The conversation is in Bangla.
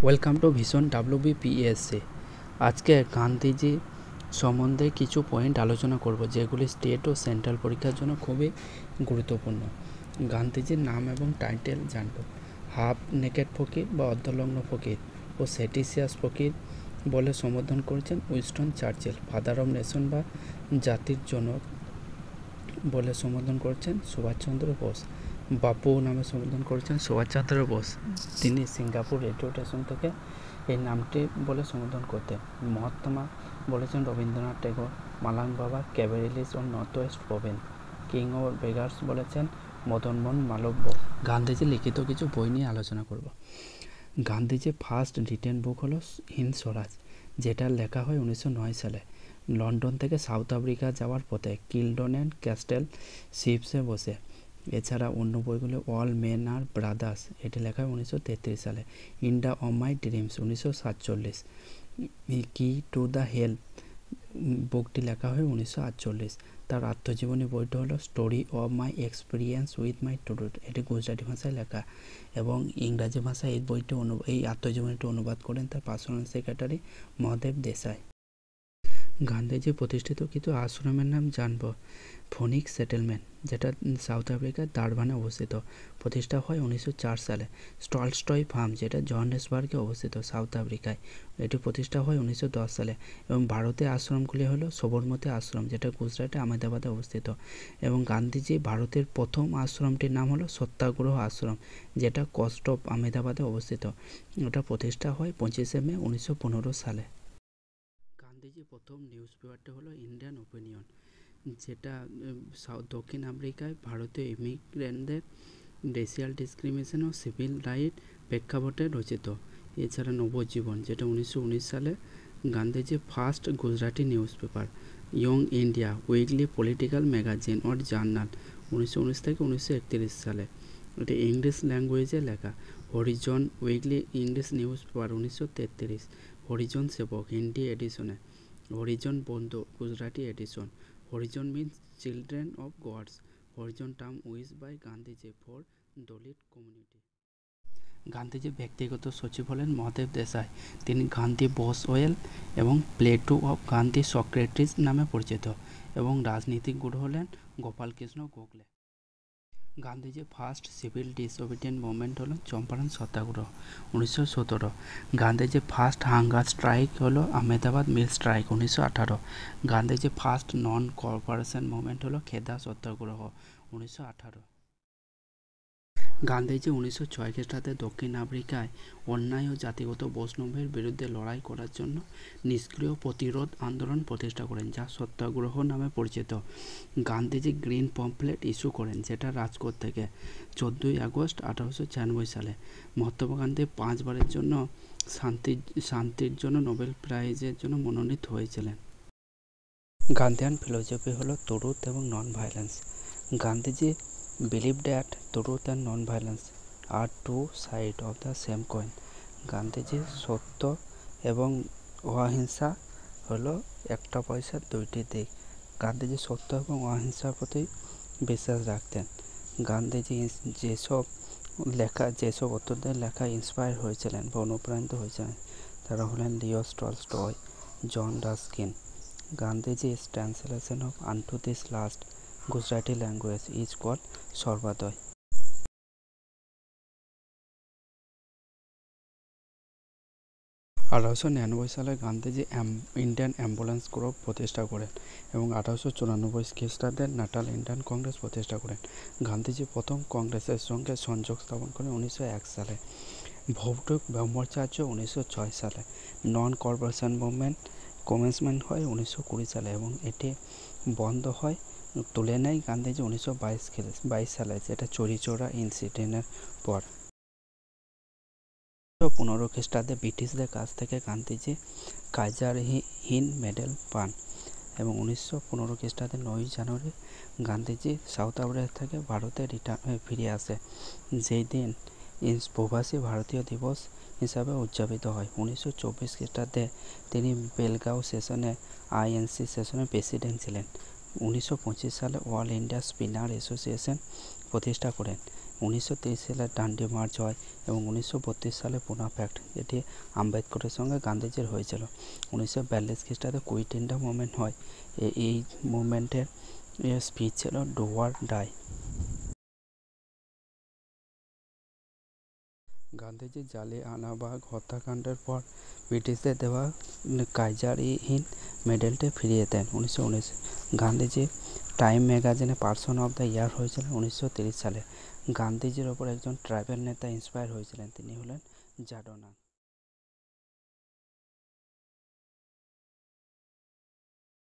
Welcome to vision WBPSC। আজকে গান্ধীজি সম্বন্ধে কিছু পয়েন্ট আলোচনা করব যেগুলি স্টেট ও সেন্ট্রাল পরীক্ষার জন্য খুবই গুরুত্বপূর্ণ। গান্ধীজির নাম এবং টাইটেল জানব। হাফ নেকেড ফকির বা অর্ধলগ্ন ফকির ও সেটিসিয়াস ফকির বলে সম্বোধন করেছেন Winston Churchill. Father of nation বা জাতির জনক বলে সম্বোধন করেছেন সুভাষচন্দ্র বোস। বাপু নামে সম্বোধন করেছেন সুভাষচন্দ্র বোস। তিনি সিঙ্গাপুর রেডিও স্টেশন থেকে এই নামটি বলে সম্বোধন করতেন। মহাত্মা বলেছেন রবীন্দ্রনাথ ঠাকুর। মালাং বাবা ক্যাভেরিলিস ও নর্থ ওয়েস্ট প্রভিন্স। কিং ও বেগার্স বলেছেন মদনমোহন মালব্য। গান্ধীজি লিখিত কিছু বই নিয়ে আলোচনা করব। গান্ধীজির ফার্স্ট রিটেন বুক হলো হিন্দ স্বরাজ, যেটা লেখা হয় 1909 সালে। লন্ডন থেকে সাউথ আফ্রিকা যাওয়ার পথে কিলডন অ্যান্ড ক্যাস্টেল শিপসে বসে। এছাড়া অন্য বইগুলো অল মেন আর ব্রাদার্স, এটি লেখা হয় 1933 সালে। India of my dreams 1947। কি টু দ্য হেল্প বুকটি লেখা হয় 1948। তার আত্মজীবনী বইটি হলো story of my experience with my Tudu, এটি গুজরাটি ভাষায় লেখা এবং ইংরাজি ভাষায় এই আত্মজীবনীটি অনুবাদ করেন তার পার্সোনাল সেক্রেটারি মহাদেব দেশাই। গান্ধীজি প্রতিষ্ঠিত কিছু আশ্রমের নাম জানব। ফোনিক্স সেটেলমেন্ট, যেটা সাউথ আফ্রিকার দারবানে অবস্থিত, প্রতিষ্ঠা হয় 1904 সালে। টলস্টয় ফার্ম, যেটা জোহানেসবার্গে অবস্থিত সাউথ আফ্রিকায়, এটি প্রতিষ্ঠা হয় 1910 সালে। এবং ভারতের আশ্রমগুলি হলো সবরমতী আশ্রম, যেটা গুজরাটে আহমেদাবাদে অবস্থিত। এবং গান্ধীজি ভারতের প্রথম আশ্রমটির নাম হলো সত্যাগ্রহ আশ্রম, যেটা কস্ট অফ আহমেদাবাদে অবস্থিত। এটা প্রতিষ্ঠা হয় 25শে মে 1915 সালে। গান্ধীজির প্রথম নিউজ পেপারটি হলো ইন্ডিয়ান ওপিনিয়ন, যেটা দক্ষিণ আফ্রিকায় ভারতীয় ইমিগ্রেন্টদের রেশিয়াল ডিসক্রিমিনেশন ও সিভিল রাইট প্রেক্ষাপটে রচিত। এছাড়া নবজীবন, যেটা 1919 সালে গান্ধীজির first Gujarati newspaper. Young India weekly political magazine or journal 1919 থেকে 1931 সালে, এটি ইংলিশ ল্যাঙ্গুয়েজে লেখা। Harijan weekly English newspaper 1933। Harijan Sevak Hindi এডিশনে। Harijan Bandhu Gujarati edition. Harijan means children of gods. Harijan term was by Gandhiji for Dalit community. গান্ধীজির ব্যক্তিগত সচিব হলেন মহাদেব দেশাই। তিনি গান্ধী বসওয়েল এবং প্লেটো অফ গান্ধী সক্রেটিস নামে পরিচিত। এবং রাজনীতিক গুরু হলেন গোপাল কৃষ্ণ গোখলে। গান্ধীজির ফার্স্ট সিভিল ডিসওবিডিয়েন্ট মুভমেন্ট হলো চম্পারণ সত্যাগ্রহ 1917। গান্ধীজির ফার্স্ট হাঙ্গার স্ট্রাইক হলো আহমেদাবাদ মিল স্ট্রাইক 1918। গান্ধীজির ফার্স্ট নন কর্পোরেশন মুভমেন্ট হলো খেদা সত্যাগ্রহ 1918। গান্ধীজি 1906 খ্রিস্টাব্দে দক্ষিণ আফ্রিকায় অন্যায় ও জাতিগত বৈষম্যের বিরুদ্ধে লড়াই করার জন্য নিষ্ক্রিয় প্রতিরোধ আন্দোলন প্রতিষ্ঠা করেন, যা সত্যাগ্রহ নামে পরিচিত। গান্ধীজি গ্রিন পম্পলেট ইস্যু করেন, যেটা রাজকোট থেকে 14 আগস্ট 1896 সালে। মহাত্মা গান্ধী 5 বারের জন্য শান্তির জন্য নোবেল প্রাইজের জন্য মনোনীত হয়েছিলেন। গান্ধিয়ান ফিলোসফি হলো ট্রুথ এবং non violence. Gandhiji believed that truth and non-violence are two sides of the same coin. Gandhiji সত্য এবং অহিংসা হলো একটা পয়সার দুইটি দিক। গান্ধীজি সত্য এবং অহিংসার প্রতি বিশ্বাস রাখতেন। গান্ধীজি যেসব অত্যদের লেখা ইন্সপায়ার হয়েছিলেন বা অনুপ্রাণিত হয়েছিলেন তারা হলেন Leo Tolstoy, John Ruskin. গান্ধীজি's translation of unto this last Gujarati language is called সর্বাদয়। 1899 সালে গান্ধীজি ইন্ডিয়ান অ্যাম্বুলেন্স গ্রুপ প্রতিষ্ঠা করেন এবং 1894 খ্রিস্টাব্দে ন্যাটাল ইন্ডিয়ান কংগ্রেস প্রতিষ্ঠা করেন। গান্ধীজি প্রথম কংগ্রেসের সঙ্গে সংযোগ স্থাপন করেন 1901 সালে। ভৌতিক ব্রহ্মচার্য 1906 সালে। নন কর্পোরেশন মুভমেন্ট কমেন্সমেন্ট হয় 1920 সালে এবং এটি বন্ধ হয় তুলে নেয় গান্ধীজি 1922 সালে, যেটা চৌরি চৌরা ইনসিডেন্টের পর। 1915 খ্রিস্টাব্দে ব্রিটিশদের কাছ থেকে গান্ধীজি কাইজার হিন্দ মেডেল পান এবং 1915 খ্রিস্টাব্দে 9 জানুয়ারি গান্ধীজি সাউথ আফ্রিকা থেকে ভারতে ফিরে আসে, যেই দিন প্রবাসী ভারতীয় দিবস হিসাবে উদযাপিত হয়। 1924 খ্রিস্টাব্দে তিনি বেলগাঁও সেশনে INC সেশনের প্রেসিডেন্ট ছিলেন। 1925 সালে অল ইন্ডিয়া স্পিনার অ্যাসোসিয়েশন প্রতিষ্ঠা করেন 1930 সালে ডান্ডি মার্চ হয় এবং 1932 সালে পুনা প্যাক্ট, যেটি আম্বেদকরের সঙ্গে গান্ধীজির হয়েছিল। 1942 খ্রিস্টাব্দে কুইট ইন্ডিয়া মুভমেন্ট হয়। এই মুভমেন্টের স্পিচ ছিল do or die. Gandhiji Jallianwala Bagh হত্যাকাণ্ডের পর ব্রিটিশদের দেওয়া কাইজার-ই-হিন্দ মেডেলটি ফিরিয়ে দেন 1919। গান্ধীজি টাইম ম্যাগাজিনে পার্সন অফ দ্য ইয়ার হয়েছিলেন 1930 সালে। গান্ধীজির ওপর একজন ট্রাইবাল নেতা ইন্সপায়ার হয়েছিলেন, তিনি হলেন জাডো নাগ।